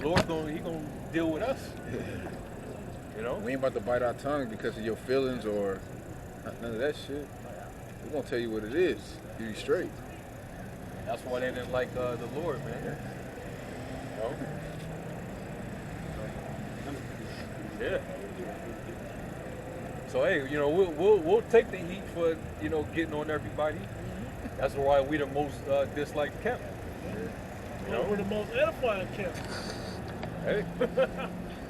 Lord gonna deal with us. You know? We ain't about to bite our tongue because of your feelings or none of that shit. We're gonna tell you what it is. Get you straight. That's why they didn't like the Lord, man. You know? Yeah. So hey, you know, we'll take the heat for, you know, getting on everybody. That's why we the most disliked camp. You know, we're the most edifying camp. Hey.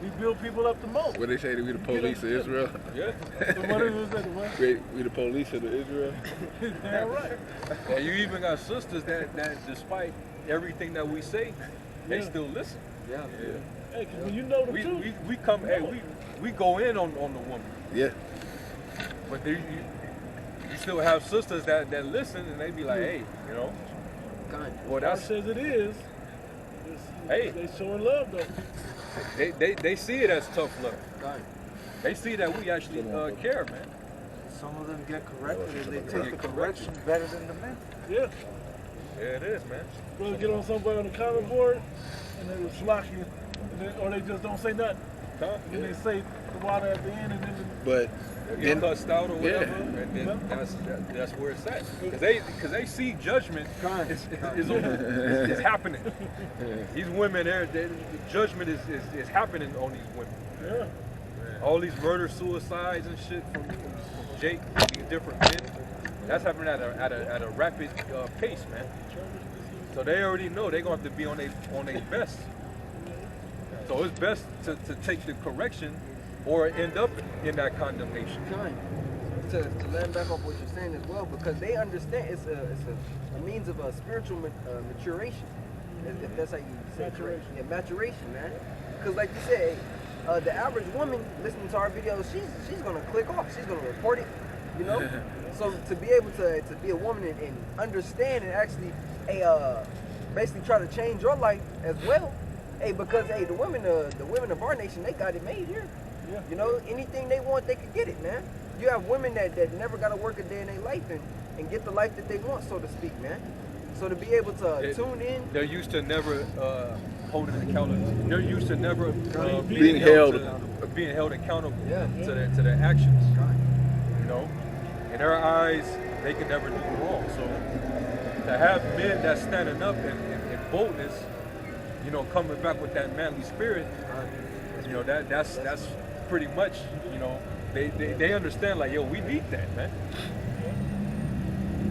We build people up the most. What they say that we the police of Israel? Yeah. What is that? We the police of Israel. Damn right. And you even got sisters that despite everything that we say, they Yeah. still listen. Yeah. Hey, 'cause when you know the truth, We come, hey, we go in on the woman. Yeah. But you still have sisters that listen and they be like, hey, you know, well God that's says it is. Hey. They showing love though. they see it as tough love. They see that we actually care, man. Some of them get corrected and they take the correction better than the men. Yeah. Yeah, it is, man. Brother get on somebody on the comment board and they will slack you, or they just don't say nothing. And they say the water at the end and then But they get cussed out or whatever, and then that's where it's at. Because they see judgment is happening. These women, the judgment is happening on these women. Yeah. All these murder, suicides, and shit from Jake, these different men. That's happening at a rapid pace, man. So they already know they're gonna have to be on their best. So it's best to take the correction or end up in that condemnation. To land back off what you're saying as well, because they understand it's a means of a spiritual maturation. If that's how you say it. Maturation. Yeah, maturation, man. Because like you said, the average woman listening to our videos, she's gonna click off. She's gonna report it, you know. So to be able to be a woman and understand and actually basically try to change your life as well. Hey, because hey, the women of our nation, they got it made here. Yeah. You know, anything they want, they could get it, man. You have women that never got to work a day in their life and get the life that they want, so to speak, man. So to be able to tune in. They're used to never holding accountable. They're used to never being held accountable Yeah. to their actions. You know, in their eyes, they can never do wrong. So to have men that's standing up in boldness, you know, coming back with that manly spirit, you know, that's pretty much, you know, they understand like, yo, we need that, man.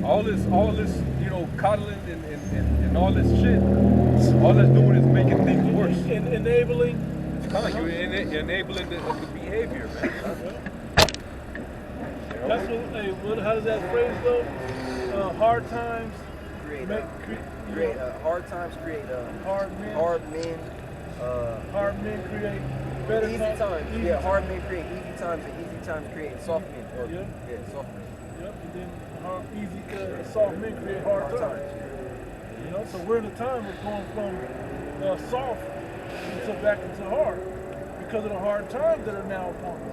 All this, you know, coddling and all this shit, all that's doing is making things worse. Enabling. You're enabling the behavior, man. That's what. How does that phrase go? Hard times Create hard times. Create hard men. Hard men. Hard men create better Easy times. Yeah, hard men create easy times, and easy times create soft men. Or, Yeah. soft men. Yep. And then soft men create hard times. You know, so we're in a time of going from soft back into hard because of the hard times that are now upon us.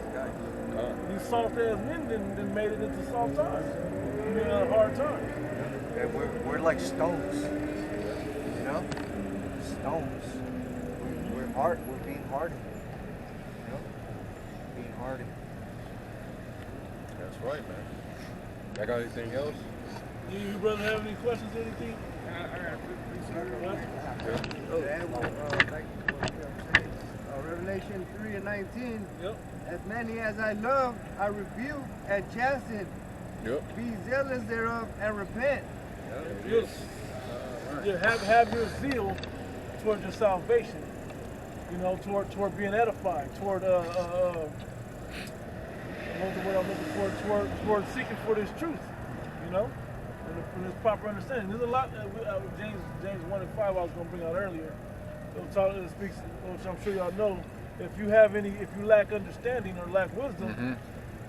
These soft ass men then made it into soft times. Hard times. And we're like stones. You know? Stones. We're hard. We're being hardened. You know? Being hardened. That's right, man. I got anything else? You brother have any questions or anything? Revelation 3:19. Yep. As many as I love, I rebuke and chasten. Yep. Be zealous thereof and repent. Yeah, have your zeal towards your salvation. You know, toward being edified, toward what's the word I'm looking for? Toward seeking for this truth. You know, and this proper understanding. There's a lot that James 1:5 I was going to bring out earlier. It speaks, which I'm sure y'all know. If you lack understanding or lack wisdom,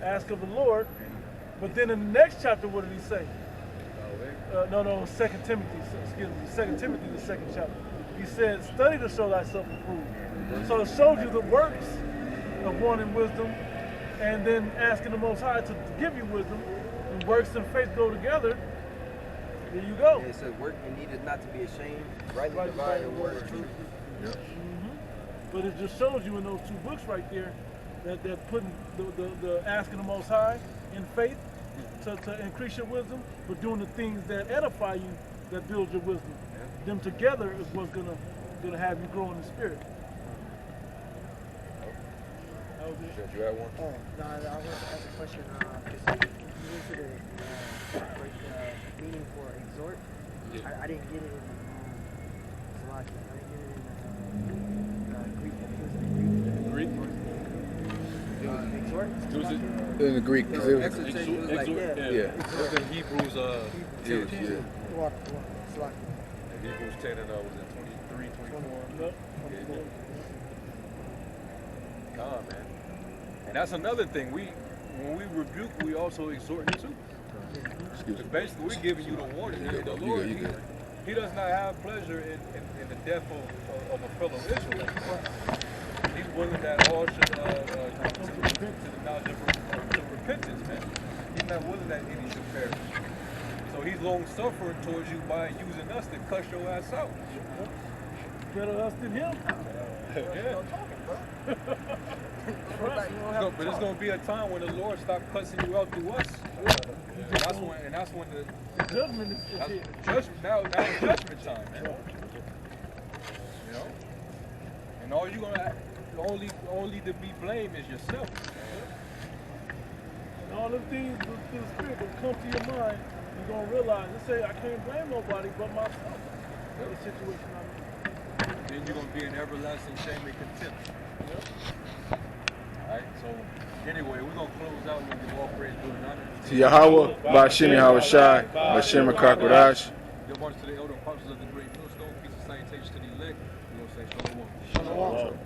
ask of the Lord. But then in the next chapter, what did he say? No, 2 Timothy, excuse me, 2 Timothy, the second chapter. He said, study to show thyself approved. So it shows you the works of wanting wisdom and then asking the Most High to give you wisdom. And works and faith go together. There you go. Yeah, it says work and needed not to be ashamed, rightly dividing the word of truth. Yep. But it just shows you in those two books right there that they're putting the asking the Most High in faith to increase your wisdom, but doing the things that edify you, that build your wisdom. Them together is what's gonna have you grow in the spirit. That was it. Did you have one? Oh, no, I want to ask a question. Just you into the meaning for exhort. Yeah. I didn't get it in Slovakian. I didn't get it in Greek. I think it was in the Greek. Greek? Exhort? It was in- In the Greek, 'cause it was, Exhortation was like, Exhort- yeah. yeah. It was in Hebrews 10. yeah. Slovakian. And Hebrews 10 and was it 23, 24? Yep. Nah, man. And that's another thing. When we rebuke, we also exhort too. Excuse me. Because basically, we're giving you the warning. You The good, Lord, you good. he does not have pleasure in the death of a fellow Israelite. He's willing that all should come to the knowledge of repentance, man. He's not willing that any should perish. So he's long suffering towards you by using us to cuss your ass out. Better us than him. Yeah. But it's gonna be a time when the Lord stop cussing you out through us. And that's when the Judgment is that's here. judgment. Now it's judgment time, man. You know, and all you gonna only to be blamed is yourself. And all the things through the spirit that come to your mind, you're gonna realize. Let's say I can't blame nobody but myself for the situation I'm in. Then you're gonna be in everlasting shame and contempt. All right. So anyway, we're gonna close out with the all praise due and honor To Yahweh, Bashim Yahushai, Bashim Kakwadash. Give honor to the elder apostles of the great millstone. Peace and salutations to the elect. We're gonna say shalom. Shalom.